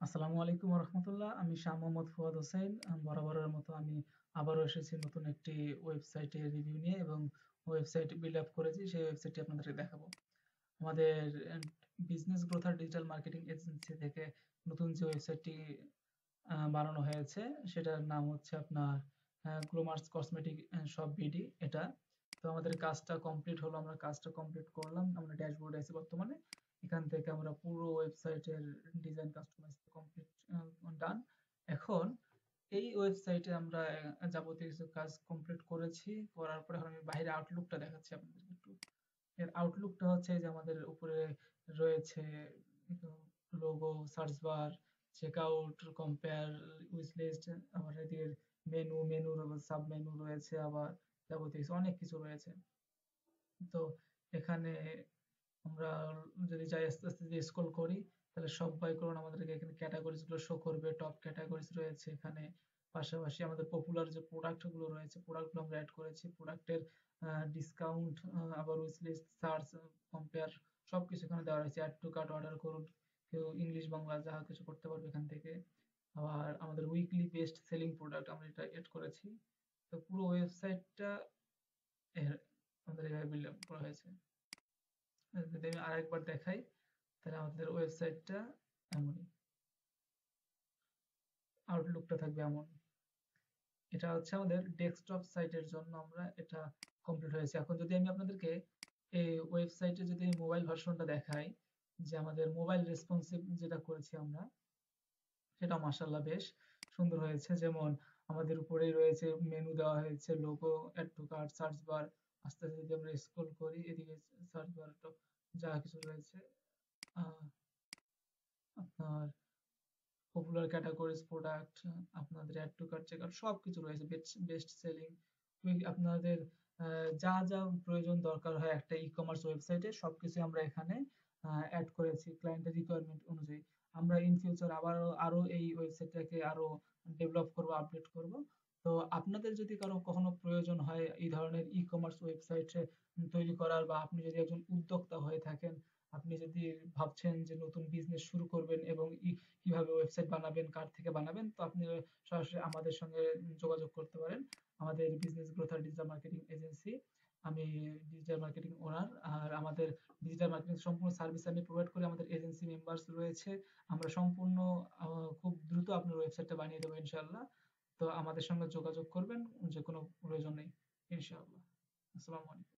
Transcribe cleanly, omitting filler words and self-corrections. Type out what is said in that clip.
আসসালামু আলাইকুম রহমতুল্লাহ। আমি শাহ মোহাম্মদ ফুয়াদ হোসেন। বরাবরের মতো আমি আবারও এসেছি নতুন একটি ওয়েবসাইটের রিভিউ নিয়ে এবং ওয়েবসাইট বিল্ড আপ করেছি, সেই ওয়েবসাইটটি আপনাদেরকে দেখাবো। আমাদের বিজনেস গ্রোথ আর ডিজিটাল মার্কেটিং এজেন্সি থেকে নতুন যে ওয়েবসাইটটি বানানো হয়েছে সেটার নাম হচ্ছে আপনার গ্লোমার্স কসমেটিক শপ বিডি। এটা তো আমাদের কাজটা কমপ্লিট হলো, আমরা কাজটা কমপ্লিট করলাম, আমরা ড্যাশবোর্ডে আছি বর্তমানে। এখান থেকে আমরা পুরো ওয়েবসাইটের ডিজাইন কাস্টমাইজ কমপ্লিট ডান। এখন এই ওয়েবসাইটে আমরা যাবতীয় কিছু কাজ কমপ্লিট করেছি, করার পরে এখন আমি বাইরে আউটলুকটা দেখাচ্ছি আপনাদেরকে একটু। এর আউটলুকটা হচ্ছে যে আমাদের উপরে রয়েছে logo, search bar, checkout, compare, wish list, আবার এদিকে মেনুর সাব মেনু রয়েছে, আবার যাবতীয় অনেক কিছু রয়েছে। তো এখানে আমরা যদি যাই আস্তে আস্তে যদি স্ক্রল করি, তাহলে সবাই করুন আমাদেরকে এখানে ক্যাটাগরিজ গুলো শো করবে। টপ ক্যাটাগরিজ রয়েছে এখানে। পাশাপাশি আমাদের পপুলার যে প্রোডাক্ট গুলো রয়েছে, প্রোডাক্ট গুলো আমরা অ্যাড করেছি। প্রোডাক্টের ডিসকাউন্ট, আবার উইচ লিস্ট, সার্চ, কম্পেয়ার সবকিছু এখানে দেওয়া রয়েছে। অ্যাড টু কার্ট অর্ডার করুন, কেউ ইংলিশ বাংলা যাহা কিছু করতে পারবে এখান থেকে। আবার আমাদের উইকলি বেস্ট সেলিং প্রোডাক্ট আমরা এটা এড করেছি। তো পুরো ওয়েবসাইটটা আমাদের এভাবে বিল্ড আপ করা হয়েছে। যদি আমি আরেকবার দেখাই, তাহলে আমাদের ওয়েবসাইটটা এমনই, আউটলুকটা থাকবে এমন। এটা হচ্ছে আমাদের ডেস্কটপ সাইটের জন্য আমরা এটা কমপ্লিট হয়েছে। এখন যদি আমি আপনাদেরকে এই ওয়েবসাইটে যদি মোবাইল ভার্সনটা দেখাই, যে আমাদের মোবাইল রেসপন্সিভ যেটা করেছি আমরা, সেটা মাশাআল্লাহ বেশ সুন্দর হয়েছে। যেমন আমাদের উপরেই রয়েছে মেনু দেওয়া হয়েছে, logo, add to cart, search bar. আস্তে আস্তে যদি আমরা স্ক্রল করি, এদিকে সার্চ বার যা কিছু রয়েছে, আহ, আপনার পপুলার ক্যাটাগরিজ, প্রোডাক্ট, আপনাদের অ্যাড টু কার্ট, চেকআউট সবকিছু রয়েছে। বেস্ট সেলিং, আপনাদের যা যা প্রয়োজন দরকার হয় একটা ই কমার্স ওয়েবসাইটে, সবকিছু আমরা এখানে অ্যাড করেছি ক্লায়েন্টের রিকোয়ারমেন্ট অনুযায়ী। আমরা ইন ফিউচার আরো এই ওয়েবসাইটটাকে আরো ডেভেলপ করব, আপডেট করব। তো আপনাদের যদি কারো কখনো প্রয়োজন হয় এই ধরনের ই কমার্স ওয়েবসাইট তৈরি করার, বা আপনি যদি একজন উদ্যোক্তা হয়ে থাকেন, আপনি যদি ভাবছেন যে নতুন বিজনেস শুরু করবেন এবং কিভাবে ওয়েবসাইট বানাবেন, কার থেকে বানাবেন, তো আপনি সরাসরি আমাদের সঙ্গে যোগাযোগ করতে পারেন। আমাদের বিজনেস গ্রোথ আর ডিজিটাল মার্কেটিং এজেন্সি, আমি ডিজিটাল মার্কেটিং ওনার। আর আমাদের ডিজিটাল মার্কেটিং সম্পূর্ণ সার্ভিস আমি প্রোভাইড করি। আমাদের এজেন্সি মেম্বার্স রয়েছে। আমরা সম্পূর্ণ খুব দ্রুত আপনার ওয়েবসাইটটা বানিয়ে দেবো ইনশাআল্লাহ। তো আমাদের সঙ্গে যোগাযোগ করবেন যে কোনো প্রয়োজন নেই ইনশাআল্লাহ। আসসালামু আলাইকুম।